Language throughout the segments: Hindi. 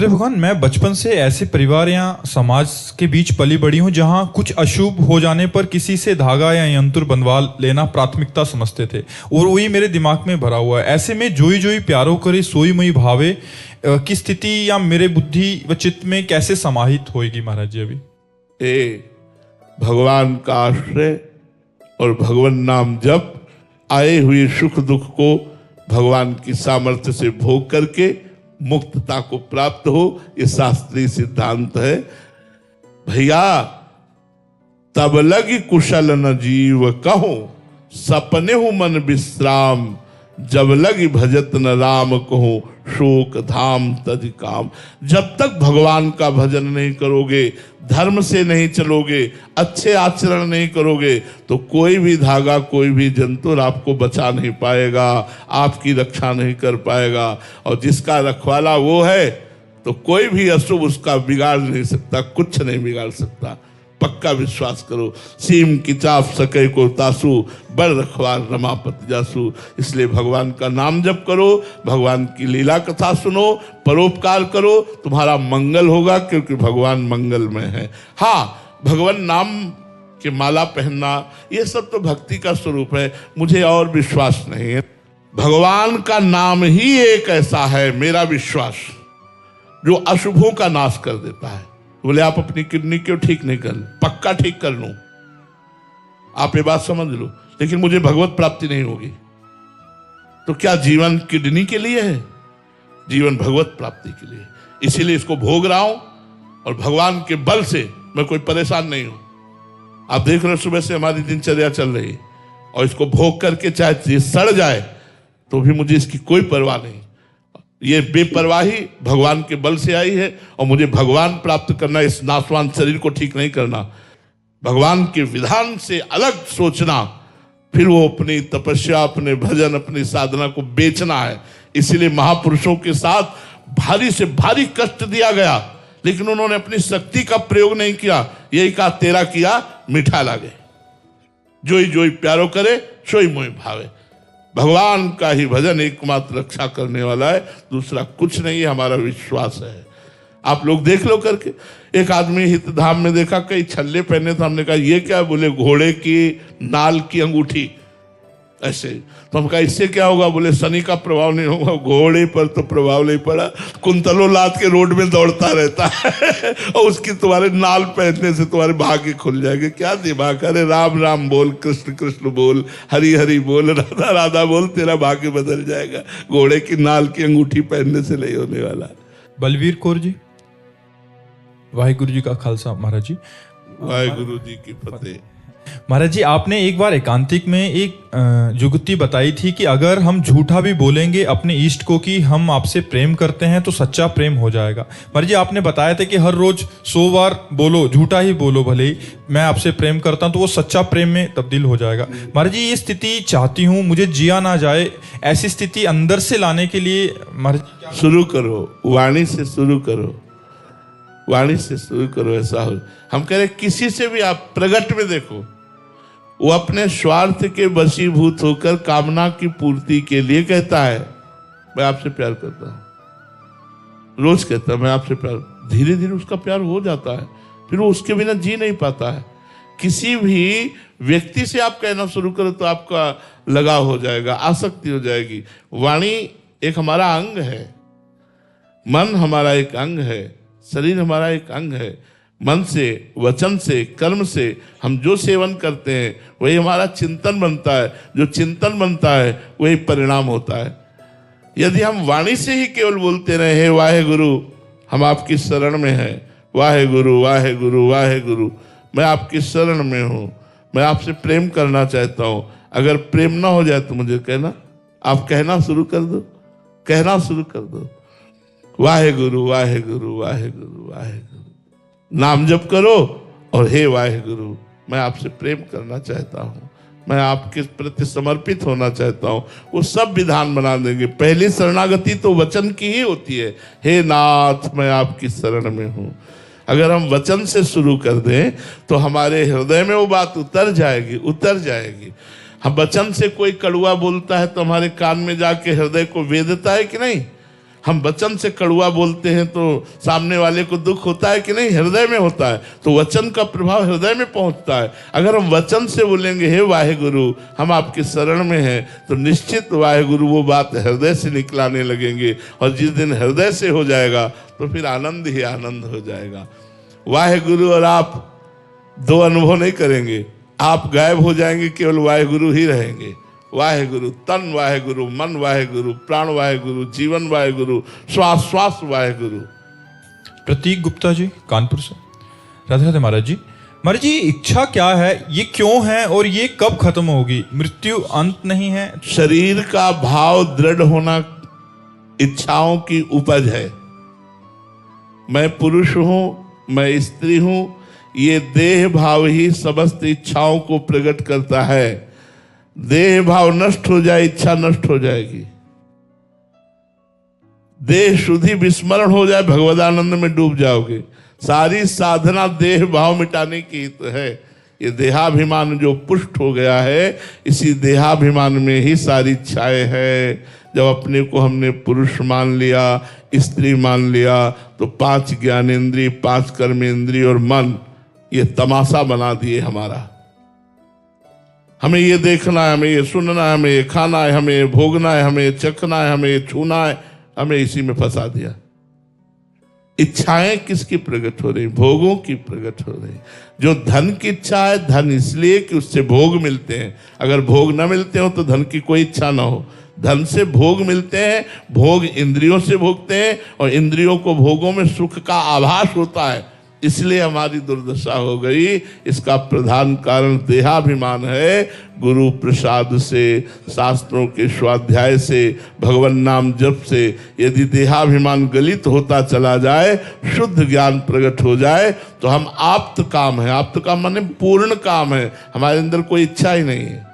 गुरुदेव भगवान, मैं बचपन से ऐसे परिवार या समाज के बीच पली बड़ी हूँ जहाँ कुछ अशुभ हो जाने पर किसी से धागा या यंत्र बंधवा लेना प्राथमिकता समझते थे और वही मेरे दिमाग में भरा हुआ है। ऐसे में जोई जोई प्यारो करे सोई मई भावे की स्थिति या मेरे बुद्धि व चित्त में कैसे समाहित होएगी महाराज जी? अभी भगवान का आश्रय और भगवान नाम जप आए हुए सुख दुख को भगवान की सामर्थ्य से भोग करके मुक्तता को प्राप्त हो, ये शास्त्रीय सिद्धांत है। भैया तब लगी कुशल न जीव कहो, सपने हूं मन विश्राम, जब लगी भजत न राम कहो, शोक धाम तज काम। जब तक भगवान का भजन नहीं करोगे, धर्म से नहीं चलोगे, अच्छे आचरण नहीं करोगे, तो कोई भी धागा, कोई भी जंतु आपको बचा नहीं पाएगा, आपकी रक्षा नहीं कर पाएगा। और जिसका रखवाला वो है, तो कोई भी अशुभ उसका बिगाड़ नहीं सकता, कुछ नहीं बिगाड़ सकता। पक्का विश्वास करो। सीम की चाप सके को तासु, बड़ रखवार रमापति जासु। इसलिए भगवान का नाम जप करो, भगवान की लीला कथा सुनो, परोपकार करो, तुम्हारा मंगल होगा, क्योंकि भगवान मंगल में है। हाँ, भगवान नाम के माला पहनना ये सब तो भक्ति का स्वरूप है, मुझे और विश्वास नहीं है। भगवान का नाम ही एक ऐसा है, मेरा विश्वास, जो अशुभों का नाश कर देता है। बोले आप अपनी किडनी क्यों ठीक नहीं कर? पक्का ठीक कर लूं, आप ये बात समझ लो, लेकिन मुझे भगवत प्राप्ति नहीं होगी। तो क्या जीवन किडनी के लिए है? जीवन भगवत प्राप्ति के लिए। इसीलिए इसको भोग रहा हूं और भगवान के बल से मैं कोई परेशान नहीं हूं। आप देख रहे हो सुबह से हमारी दिनचर्या चल रही, और इसको भोग करके चाहे ये सड़ जाए तो भी मुझे इसकी कोई परवाह नहीं। ये बेपरवाही भगवान के बल से आई है, और मुझे भगवान प्राप्त करना, इस नाशवान शरीर को ठीक नहीं करना। भगवान के विधान से अलग सोचना, फिर वो अपनी तपस्या, अपने भजन, अपनी साधना को बेचना है। इसीलिए महापुरुषों के साथ भारी से भारी कष्ट दिया गया, लेकिन उन्होंने अपनी शक्ति का प्रयोग नहीं किया। यही कहा, तेरा किया मीठा लागे, जोई जोई प्यारो करे सोई मोई भावे। भगवान का ही भजन एकमात्र रक्षा करने वाला है, दूसरा कुछ नहीं है, हमारा विश्वास है। आप लोग देख लो करके। एक आदमी हितधाम में देखा, कई छल्ले पहने थे, हमने कहा ये क्या? बोले घोड़े की नाल की अंगूठी। ऐसे तो हम कहा इससे क्या होगा? बोले शनि का प्रभाव नहीं होगा। घोड़े पर तो प्रभाव नहीं पड़ा, कुंतलों लाद के रोड में दौड़ता रहता है और उसकी तुम्हारे नाल पहनने से तुम्हारे भाग्य खुल जाएंगे। क्या दिमाग! अरे राम राम बोल, कृष्ण कृष्ण बोल, हरि हरि बोल, राधा राधा बोल, तेरा भाग्य बदल जाएगा। घोड़े की नाल की अंगूठी पहनने से नहीं होने वाला। बलवीर कौर जी, वाहिगुरु जी का खालसा। महाराज जी, वाहिगुरु जी की फतेह। महाराज जी, आपने एक बार एकांतिक में एक जुगती बताई थी कि अगर हम झूठा भी बोलेंगे अपने इष्ट को कि हम आपसे प्रेम करते हैं, तो सच्चा प्रेम हो जाएगा। महाराज जी, आपने बताया था कि हर रोज 100 बार बोलो, झूठा ही बोलो, भले ही मैं आपसे प्रेम करता हूं, तो वो सच्चा प्रेम में तब्दील हो जाएगा। महाराज जी, ये स्थिति चाहती हूँ, मुझे जिया ना जाए, ऐसी स्थिति अंदर से लाने के लिए महाराज शुरू करो, वाणी से शुरू करो, वाणी से शुरू करो। ऐसा हो, हम कह रहे किसी से भी आप प्रगट में देखो, वो अपने स्वार्थ के वशीभूत होकर कामना की पूर्ति के लिए कहता है मैं आपसे प्यार करता हूं, रोज कहता है मैं आपसे प्यार। धीरे धीरे उसका प्यार हो जाता है, फिर वो उसके बिना जी नहीं पाता है। किसी भी व्यक्ति से आप कहना शुरू करो तो आपका लगाव हो जाएगा, आसक्ति हो जाएगी। वाणी एक हमारा अंग है, मन हमारा एक अंग है, शरीर हमारा एक अंग है। मन से, वचन से, कर्म से हम जो सेवन करते हैं वही हमारा चिंतन बनता है, जो चिंतन बनता है वही परिणाम होता है। यदि हम वाणी से ही केवल बोलते रहे, हे वाहे गुरु हम आपकी शरण में हैं, वाहे गुरु वाहे गुरु वाहे गुरु, मैं आपकी शरण में हूँ, मैं आपसे प्रेम करना चाहता हूँ। अगर प्रेम ना हो जाए तो मुझे कहना, आप कहना शुरू कर दो, कहना शुरू कर दो, वाहे गुरु वाहे गुरु वाहे गुरु वाहे गुरु। नाम जप करो और हे वाहेगुरु, मैं आपसे प्रेम करना चाहता हूँ, मैं आपके प्रति समर्पित होना चाहता हूँ। वो सब विधान बना देंगे। पहली शरणागति तो वचन की ही होती है, हे नाथ मैं आपकी शरण में हूँ। अगर हम वचन से शुरू कर दें तो हमारे हृदय में वो बात उतर जाएगी, उतर जाएगी। हम वचन से कोई कड़वा बोलता है तो हमारे कान में जाके हृदय को वेदता है कि नहीं? हम वचन से कड़वा बोलते हैं तो सामने वाले को दुख होता है कि नहीं? हृदय में होता है। तो वचन का प्रभाव हृदय में पहुंचता है। अगर हम वचन से बोलेंगे हे वाहेगुरु हम आपके शरण में हैं, तो निश्चित वाहेगुरु वो बात हृदय से निकलाने लगेंगे। और जिस दिन हृदय से हो जाएगा तो फिर आनंद ही आनंद हो जाएगा। वाहेगुरु और आप दो अनुभव नहीं करेंगे, आप गायब हो जाएंगे, केवल वाहेगुरु ही रहेंगे। वाहेगुरु, तन वाहेगुरु, मन वाहेगुरु, प्राण वाहेगुरु, जीवन वाहेगुरु, श्वास श्वास वाहेगुरु। प्रतीक गुप्ता जी कानपुर से। राधे राधे महाराज जी। महाराज जी, इच्छा क्या है, ये क्यों है और ये कब खत्म होगी? मृत्यु अंत नहीं है। शरीर का भाव दृढ़ होना इच्छाओं की उपज है। मैं पुरुष हूं, मैं स्त्री हूं, ये देह भाव ही समस्त इच्छाओं को प्रकट करता है। देह भाव नष्ट हो जाए, इच्छा नष्ट हो जाएगी। देह शुद्धि विस्मरण हो जाए, भगवदानंद में डूब जाओगे। सारी साधना देह भाव मिटाने की तो है। ये देहाभिमान जो पुष्ट हो गया है, इसी देहाभिमान में ही सारी इच्छाएं हैं। जब अपने को हमने पुरुष मान लिया, स्त्री मान लिया, तो 5 ज्ञानेंद्रिय, 5 कर्मेंद्रिय और मन ये तमाशा बना दिए हमारा। हमें ये देखना है, हमें ये सुनना है, हमें ये खाना है, हमें ये भोगना है, हमें ये चखना है, हमें ये छूना है, हमें इसी में फंसा दिया। इच्छाएं किसकी प्रकट हो रही? भोगों की प्रकट हो रही। जो धन की इच्छा है, धन इसलिए कि उससे भोग मिलते हैं। अगर भोग न मिलते हो तो धन की कोई इच्छा ना हो। धन से भोग मिलते हैं, भोग इंद्रियों से भोगते हैं, और इंद्रियों को भोगों में सुख का आभास होता है, इसलिए हमारी दुर्दशा हो गई। इसका प्रधान कारण देहाभिमान है। गुरु प्रसाद से, शास्त्रों के स्वाध्याय से, भगवान नाम जप से यदि देहाभिमान गलित होता चला जाए, शुद्ध ज्ञान प्रकट हो जाए, तो हम आप्त काम है। आप्त काम माने पूर्ण काम है। हमारे अंदर कोई इच्छा ही नहीं है।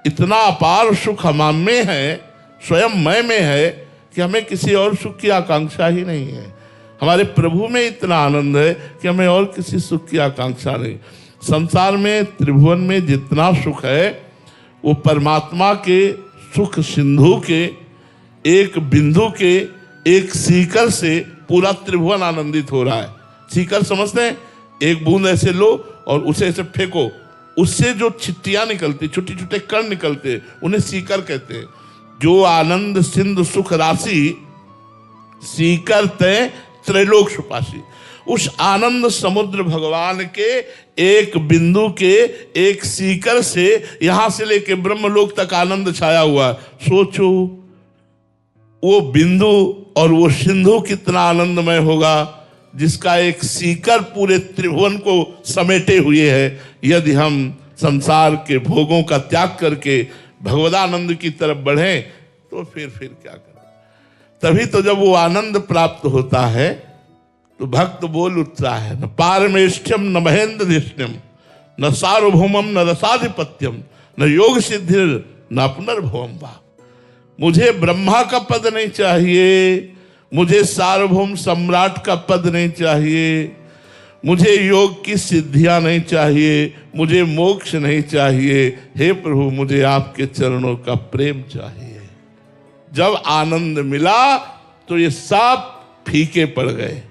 इतना अपार सुख हम में है, स्वयं मैं में है, कि हमें किसी और सुख की आकांक्षा ही नहीं है। हमारे प्रभु में इतना आनंद है कि हमें और किसी सुख की आकांक्षा नहीं। संसार में, त्रिभुवन में जितना सुख है, वो परमात्मा के सुख सिंधु के, एक बिंदु के, एक सीकर से पूरा त्रिभुवन आनंदित हो रहा है। सीकर समझते हैं? एक बूंद ऐसे लो और उसे ऐसे फेंको, उससे जो छिट्टियां निकलती, छोटे छोटे कण निकलते, उन्हें सीकर कहते हैं। जो आनंद सिंधु सुख राशि सीकर तय त्रैलोक सुपासी, उस आनंद समुद्र भगवान के एक बिंदु के, एक सीकर से यहां से लेके ब्रह्मलोक तक आनंद छाया हुआ। सोचो वो बिंदु और वो सिंधु कितना आनंदमय होगा, जिसका एक सीकर पूरे त्रिभुवन को समेटे हुए है। यदि हम संसार के भोगों का त्याग करके भगवदानंद की तरफ बढ़ें, तो फिर क्या करें? तभी तो जब वो आनंद प्राप्त होता है तो भक्त बोल उठता है, न पारमेष्ठ्यम न महेंद्रधिष्ण्यम न सार्वभौमम न रसाधिपत्यम न योग सिद्धिर न पुनर्भवम वा। मुझे ब्रह्मा का पद नहीं चाहिए, मुझे सार्वभौम सम्राट का पद नहीं चाहिए, मुझे योग की सिद्धियां नहीं चाहिए, मुझे मोक्ष नहीं चाहिए। हे प्रभु, मुझे आपके चरणों का प्रेम चाहिए। जब आनंद मिला तो ये सब फीके पड़ गए।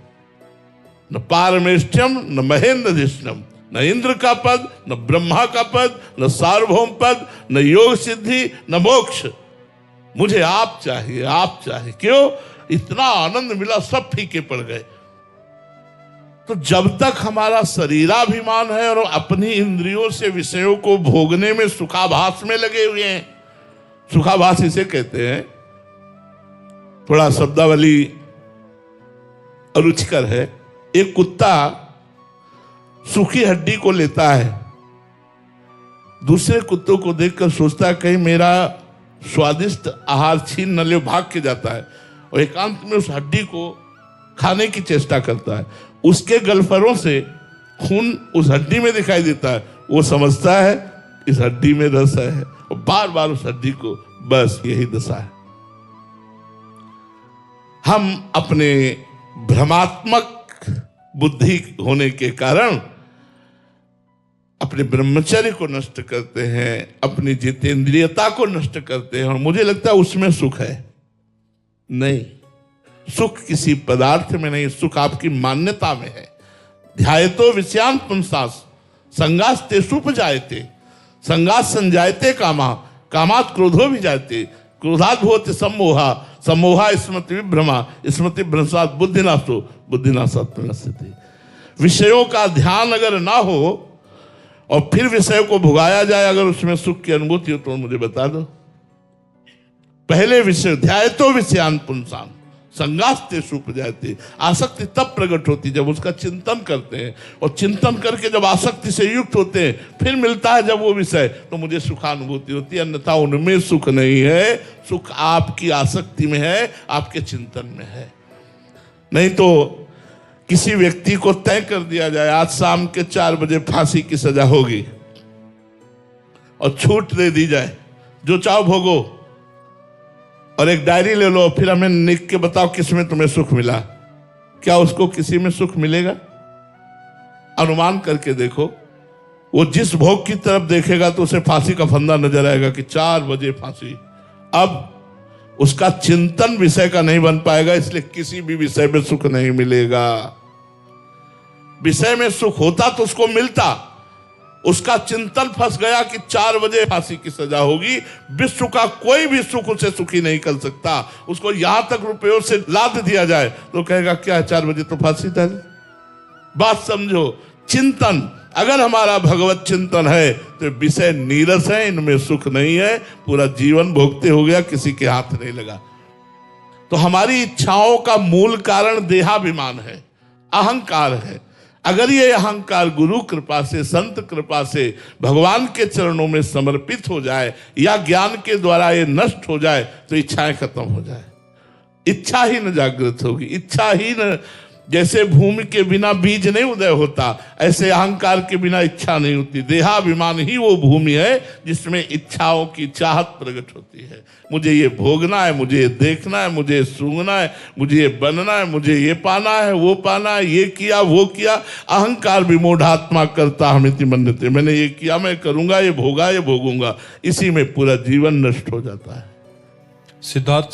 न पारमेष्ठ्यम न महेंद्रधिष्ण्यम, न इंद्र का पद, न ब्रह्मा का पद, न सार्वभौम पद, न योग सिद्धि, न मोक्ष। मुझे आप चाहिए, आप चाहिए। क्यों? इतना आनंद मिला, सब फीके पड़ गए। तो जब तक हमारा शरीराभिमान है और अपनी इंद्रियों से विषयों को भोगने में सुखाभास में लगे हुए हैं, सुखाभास इसे कहते हैं, थोड़ा शब्दावली अरुचिकर है। एक कुत्ता सूखी हड्डी को लेता है, दूसरे कुत्तों को देखकर सोचता है कहीं मेरा स्वादिष्ट आहार छीन न ले, भाग के जाता है और एकांत में उस हड्डी को खाने की चेष्टा करता है। उसके गलफरों से खून उस हड्डी में दिखाई देता है। वो समझता है इस हड्डी में रस है और बार बार उस हड्डी को, बस यही दशा है। हम अपने भ्रमात्मक बुद्धि होने के कारण अपने ब्रह्मचर्य को नष्ट करते हैं, अपनी जितेंद्रियता को नष्ट करते हैं और मुझे लगता है उसमें सुख है। नहीं, सुख किसी पदार्थ में नहीं, सुख आपकी मान्यता में है। ध्यायतो विषयान पुंसास संगास तेषुपजायते, संगास संजायते कामा, कामात क्रोधो भी जायते, क्रोधात भवति सम्मोहा, सम्मोहा स्मृति विभ्रमा, स्मृति भ्रंशात बुद्धिनाशो, बुद्धिनाशात प्रणश्यते। विषयों का ध्यान अगर ना हो और फिर विषय को भुगाया जाए, अगर उसमें सुख की अनुभूति हो तो मुझे बता दो। पहले विषय ध्यायतो विषयान पुंसान संगास्ते सुपजाते, आसक्ति तब प्रकट होती जब उसका चिंतन करते हैं, और चिंतन करके जब आसक्ति से युक्त होते हैं फिर मिलता है जब वो विषय, तो मुझे सुखानुभूति होती है। अन्यथा उनमें सुख नहीं है, सुख आपकी आसक्ति में है, आपके चिंतन में है। नहीं तो किसी व्यक्ति को तय कर दिया जाए आज शाम के 4 बजे फांसी की सजा होगी और छूट दे दी जाए, जो चाहो भोगो, और एक डायरी ले लो, फिर हमें लिख के बताओ किसमें तुम्हें सुख मिला, क्या उसको किसी में सुख मिलेगा? अनुमान करके देखो, वो जिस भोग की तरफ देखेगा तो उसे फांसी का फंदा नजर आएगा कि 4 बजे फांसी। अब उसका चिंतन विषय का नहीं बन पाएगा, इसलिए किसी भी विषय में सुख नहीं मिलेगा। विषय में सुख होता तो उसको मिलता, उसका चिंतन फंस गया कि 4 बजे फांसी की सजा होगी। विश्व का कोई भी सुख उसे सुखी नहीं कर सकता। उसको यहां तक रुपयों से लाद दिया जाए तो कहेगा क्या 4 बजे तो फांसी था। बात समझो, चिंतन अगर हमारा भगवत चिंतन है तो विषय नीरस है, इनमें सुख नहीं है, पूरा जीवन भोगते हो गया, किसी के हाथ नहीं लगा। तो हमारी इच्छाओं का मूल कारण देहाभिमान है, अहंकार है। अगर ये अहंकार गुरु कृपा से, संत कृपा से भगवान के चरणों में समर्पित हो जाए या ज्ञान के द्वारा ये नष्ट हो जाए तो इच्छाएं खत्म हो जाए, इच्छा ही न जागृत होगी। इच्छा ही न, जैसे भूमि के बिना बीज नहीं उदय होता, ऐसे अहंकार के बिना इच्छा नहीं होती। देहाभिमान ही वो भूमि है जिसमें इच्छाओं की चाहत प्रकट होती है। मुझे ये भोगना है, मुझे ये देखना है, मुझे ये सूंघना है, मुझे ये बनना है, मुझे ये पाना है, वो पाना है, ये किया वो किया। अहंकार विमूढ़ात्मा करता हमिति मन्यते, मैंने ये किया, मैं करूंगा, ये भोगा, ये भोगूंगा, इसी में पूरा जीवन नष्ट हो जाता है। सिद्धार्थ